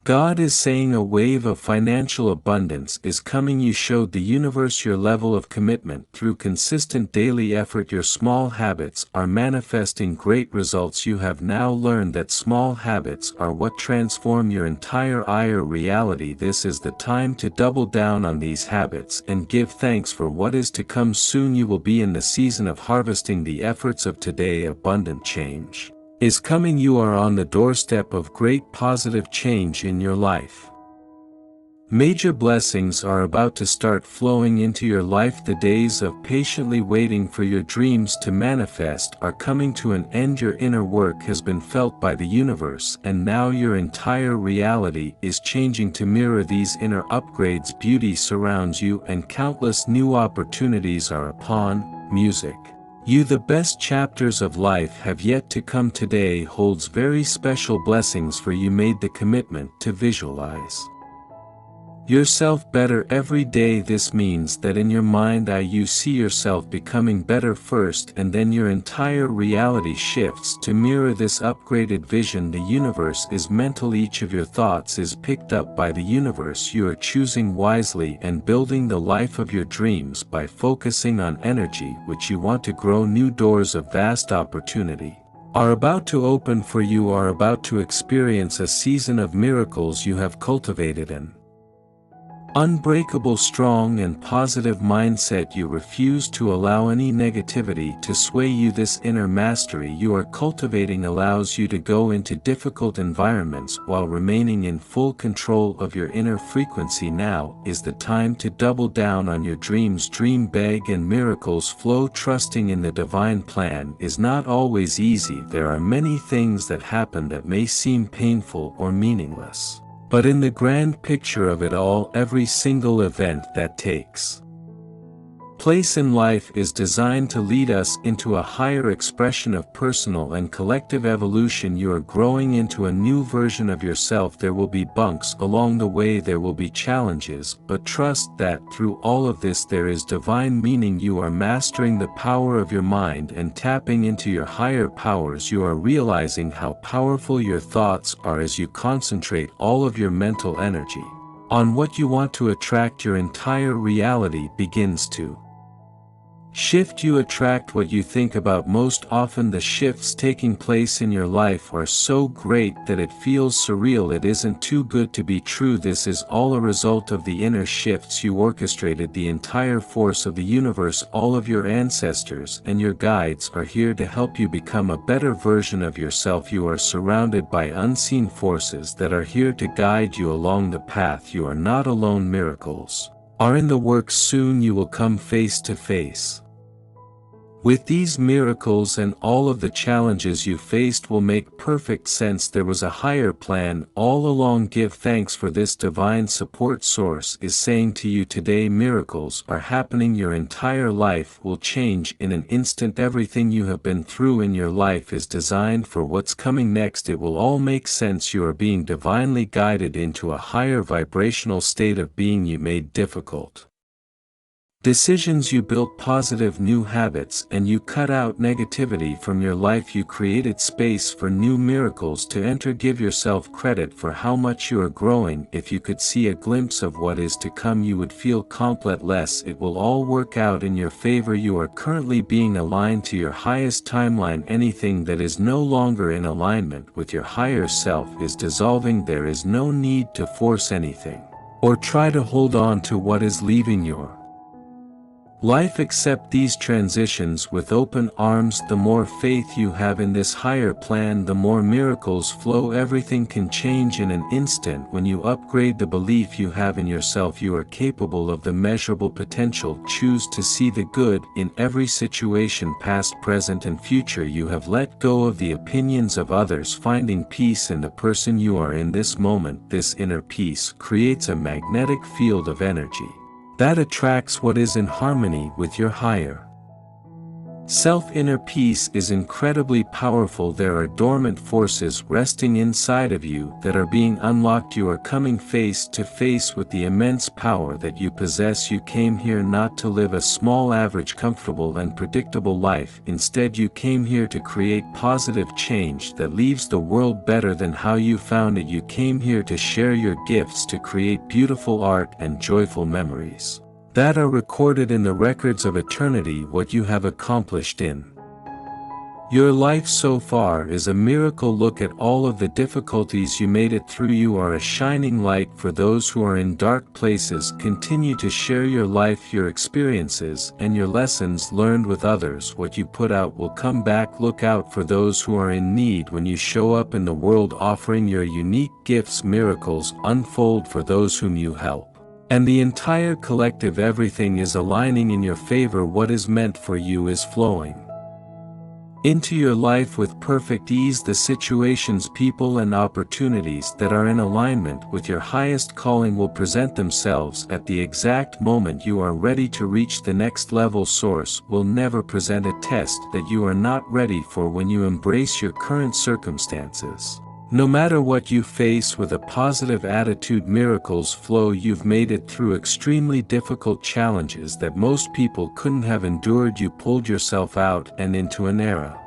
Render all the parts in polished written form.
God is saying a wave of financial abundance is coming. You showed the universe your level of commitment through consistent daily effort. Your small habits are manifesting great results. You have now learned that small habits are what transform your entire reality. This is the time to double down on these habits and give thanks for what is to come. Soon you will be in the season of harvesting the efforts of today. Abundant change is coming. You are on the doorstep of great positive change in your life. Major blessings are about to start flowing into your life. The days of patiently waiting for your dreams to manifest are coming to an end. Your inner work has been felt by the universe, and now your entire reality is changing to mirror these inner upgrades. Beauty surrounds you and countless new opportunities are upon music. You, the best chapters of life have yet to come. Today holds very special blessings for you. Made the commitment to visualize yourself better every day. This means that in your mind you see yourself becoming better first, and then your entire reality shifts to mirror this upgraded vision. The universe is mental. Each of your thoughts is picked up by the universe. You are choosing wisely and building the life of your dreams by focusing on energy which you want to grow. New doors of vast opportunity are about to open for you. Are about to experience a season of miracles. You have cultivated an unbreakable, strong and positive mindset. You refuse to allow any negativity to sway you. This inner mastery you are cultivating allows you to go into difficult environments while remaining in full control of your inner frequency. Now is the time to double down on your dreams. Dream big and miracles flow. Trusting in the divine plan is not always easy. There are many things that happen that may seem painful or meaningless, but in the grand picture of it all, every single event that takes place in life is designed to lead us into a higher expression of personal and collective evolution. You are growing into a new version of yourself. There will be bumps along the way, there will be challenges, but trust that through all of this there is divine meaning. You are mastering the power of your mind and tapping into your higher powers. You are realizing how powerful your thoughts are as you concentrate all of your mental energy on what you want to attract. Your entire reality begins to shift. You attract what you think about. Most often the shifts taking place in your life are so great that it feels surreal. It isn't too good to be true. This is all a result of the inner shifts you orchestrated. The entire force of the universe, all of your ancestors and your guides are here to help you become a better version of yourself. You are surrounded by unseen forces that are here to guide you along the path. You are not alone. Miracles are in the works. Soon you will come face to face with these miracles, and all of the challenges you faced will make perfect sense. There was a higher plan all along. Give thanks for this. Divine support source is saying to you today, miracles are happening. Your entire life will change in an instant. Everything you have been through in your life is designed for what's coming next. It will all make sense. You are being divinely guided into a higher vibrational state of being. You made difficult decisions. You built positive new habits and you cut out negativity from your life. You created space for new miracles to enter. Give yourself credit for how much you are growing. If you could see a glimpse of what is to come, you would feel completless. It will all work out in your favor. You are currently being aligned to your highest timeline. Anything that is no longer in alignment with your higher self is dissolving. There is no need to force anything or try to hold on to what is leaving your life. Accept these transitions with open arms. The more faith you have in this higher plan, the more miracles flow. Everything can change in an instant when you upgrade the belief you have in yourself. You are capable of the measurable potential. Choose to see the good in every situation, past, present and future. You have let go of the opinions of others, finding peace in the person you are in this moment. This inner peace creates a magnetic field of energy that attracts what is in harmony with your higher Self-inner peace is incredibly powerful. There are dormant forces resting inside of you that are being unlocked. You are coming face to face with the immense power that you possess. You came here not to live a small, average, comfortable and predictable life. Instead, you came here to create positive change that leaves the world better than how you found it. You came here to share your gifts, to create beautiful art and joyful memories that are recorded in the records of eternity. What you have accomplished in your life so far is a miracle. Look at all of the difficulties you made it through. You are a shining light for those who are in dark places. Continue to share your life, your experiences, and your lessons learned with others. What you put out will come back. Look out for those who are in need. When you show up in the world offering your unique gifts, miracles unfold for those whom you help. And the entire collective, everything is aligning in your favor. What is meant for you is flowing into your life with perfect ease. The situations, people and opportunities that are in alignment with your highest calling will present themselves at the exact moment you are ready to reach the next level. Source will never present a test that you are not ready for when you embrace your current circumstances. No matter what you face with a positive attitude, miracles flow. You've made it through extremely difficult challenges that most people couldn't have endured. You pulled yourself out and into an era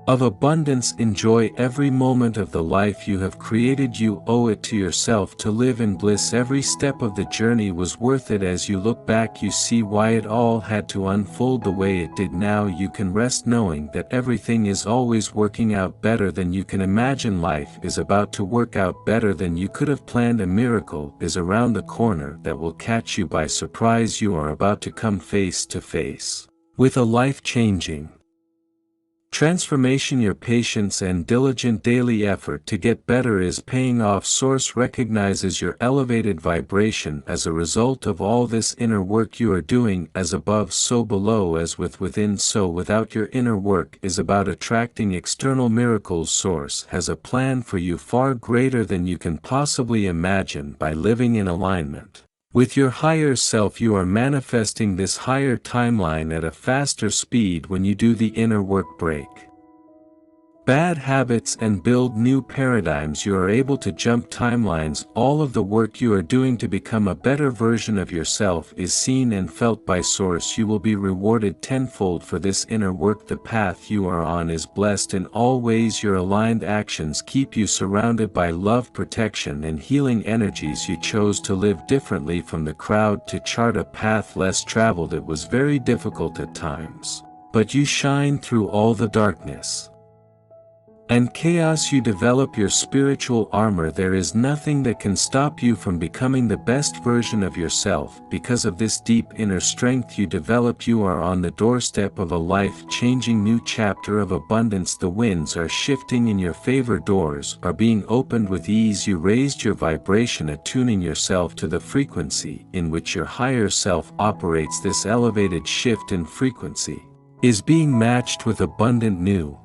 of abundance. Enjoy every moment of the life you have created. You owe it to yourself to live in bliss. Every step of the journey was worth it. As you look back, you see why it all had to unfold the way it did. Now you can rest knowing that everything is always working out better than you can imagine. Life is about to work out better than you could have planned. A miracle is around the corner that will catch you by surprise. You are about to come face to face with a life-changing transformation. Your patience and diligent daily effort to get better is paying off. Source recognizes your elevated vibration as a result of all this inner work you are doing. As above, so below, as within, so without. Your inner work is about attracting external miracles. Source has a plan for you far greater than you can possibly imagine. By living in alignment with your higher self, you are manifesting this higher timeline at a faster speed. When you do the inner work, break bad habits and build new paradigms, you are able to jump timelines. All of the work you are doing to become a better version of yourself is seen and felt by Source. You will be rewarded tenfold for this inner work. The path you are on is blessed in all ways. Your aligned actions keep you surrounded by love, protection, and healing energies. You chose to live differently from the crowd, to chart a path less traveled. It was very difficult at times, but you shine through all the darkness and chaos. You develop your spiritual armor. There is nothing that can stop you from becoming the best version of yourself. Because of this deep inner strength you develop, you are on the doorstep of a life-changing new chapter of abundance. The winds are shifting in your favor. Doors are being opened with ease. You raised your vibration, attuning yourself to the frequency in which your higher self operates. This elevated shift in frequency is being matched with abundant new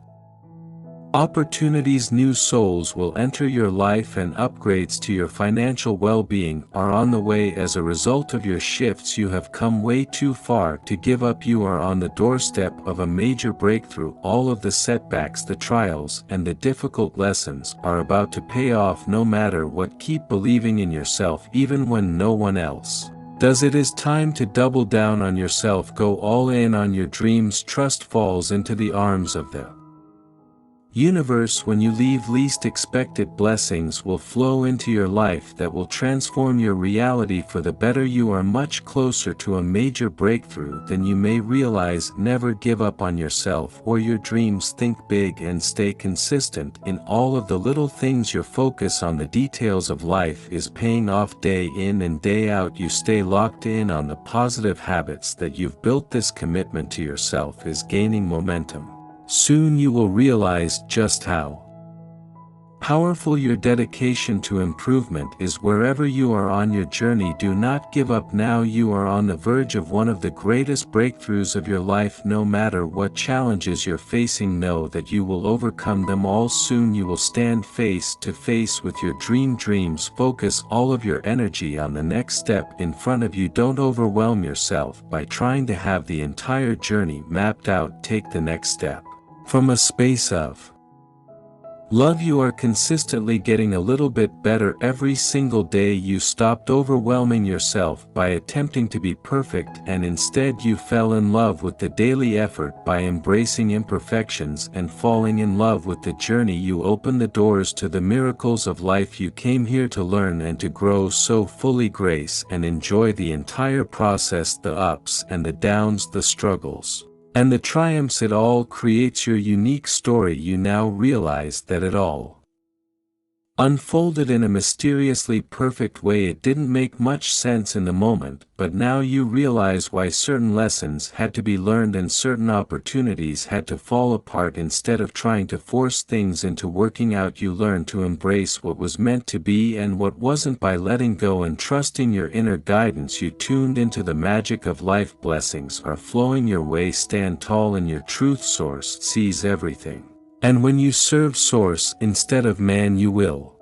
opportunities. New souls will enter your life and upgrades to your financial well-being are on the way. As a result of your shifts, you have come way too far to give up. You are on the doorstep of a major breakthrough. All of the setbacks, the trials, and the difficult lessons are about to pay off. No matter what, keep believing in yourself even when no one else does. It is time to double down on yourself. Go all in on your dreams. Trust falls into the arms of the universe. When you leave, least expected blessings will flow into your life that will transform your reality for the better. You are much closer to a major breakthrough than you may realize. Never give up on yourself or your dreams. Think big and stay consistent in all of the little things. Your focus on the details of life is paying off day in and day out. You stay locked in on the positive habits that you've built. This commitment to yourself is gaining momentum. Soon you will realize just how Powerful. Your dedication to improvement is wherever you are on your journey. Do not give up now. You are on the verge of one of the greatest breakthroughs of your life. No matter what challenges you're facing, know that you will overcome them all. Soon you will stand face to face with your dreams. Focus all of your energy on the next step in front of you. Don't overwhelm yourself by trying to have the entire journey mapped out. Take the next step from a space of love. You are consistently getting a little bit better every single day. You stopped overwhelming yourself by attempting to be perfect, and instead you fell in love with the daily effort by embracing imperfections and falling in love with the journey. You open the doors to the miracles of life. You came here to learn and to grow, so fully grace and enjoy the entire process, the ups and the downs, the struggles and the triumphs. It all creates your unique story. You now realize that it all unfolded in a mysteriously perfect way. It didn't make much sense in the moment, but now you realize why certain lessons had to be learned and certain opportunities had to fall apart. Instead of trying to force things into working out, you learned to embrace what was meant to be and what wasn't. By letting go and trusting your inner guidance, you tuned into the magic of life. Blessings are flowing your way. Stand tall in your truth. Source sees everything. And when you serve Source instead of man, you will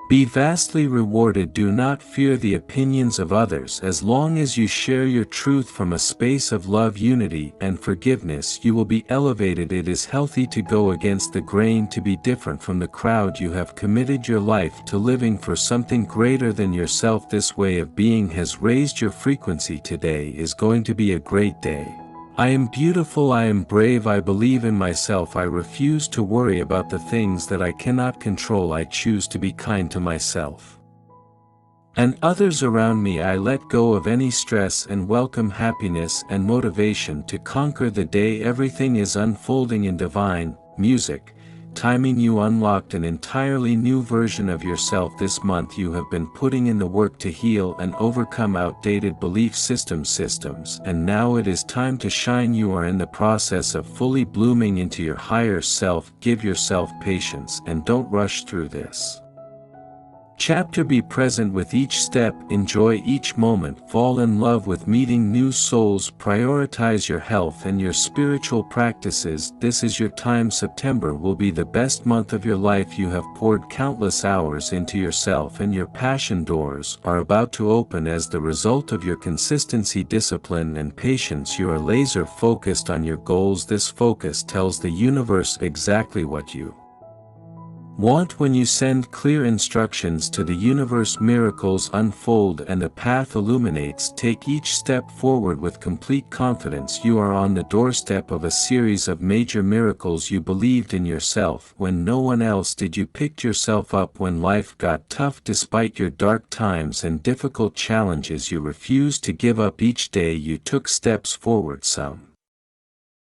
be vastly rewarded. Do not fear the opinions of others. As long as you share your truth from a space of love, unity, and forgiveness, you will be elevated. It is healthy to go against the grain, to be different from the crowd. You have committed your life to living for something greater than yourself. This way of being has raised your frequency. Today is going to be a great day. I am beautiful, I am brave, I believe in myself, I refuse to worry about the things that I cannot control. I choose to be kind to myself and others around me. I let go of any stress and welcome happiness and motivation to conquer the day. Everything is unfolding in divine music timing. You unlocked an entirely new version of yourself this month. You have been putting in the work to heal and overcome outdated belief systems, and now it is time to shine. You are in the process of fully blooming into your higher self. Give yourself patience and don't rush through this chapter. Be present with each step, enjoy each moment, fall in love with meeting new souls. Prioritize your health and your spiritual practices. This is your time. September will be the best month of your life. You have poured countless hours into yourself, and your passion doors are about to open as the result of your consistency, discipline, and patience. You are laser focused on your goals. This focus tells the universe exactly what you want. When you send clear instructions to the universe, miracles unfold and the path illuminates. Take each step forward with complete confidence. You are on the doorstep of a series of major miracles. You believed in yourself when no one else did. You picked yourself up when life got tough. Despite your dark times and difficult challenges, you refused to give up. Each day you took steps forward, some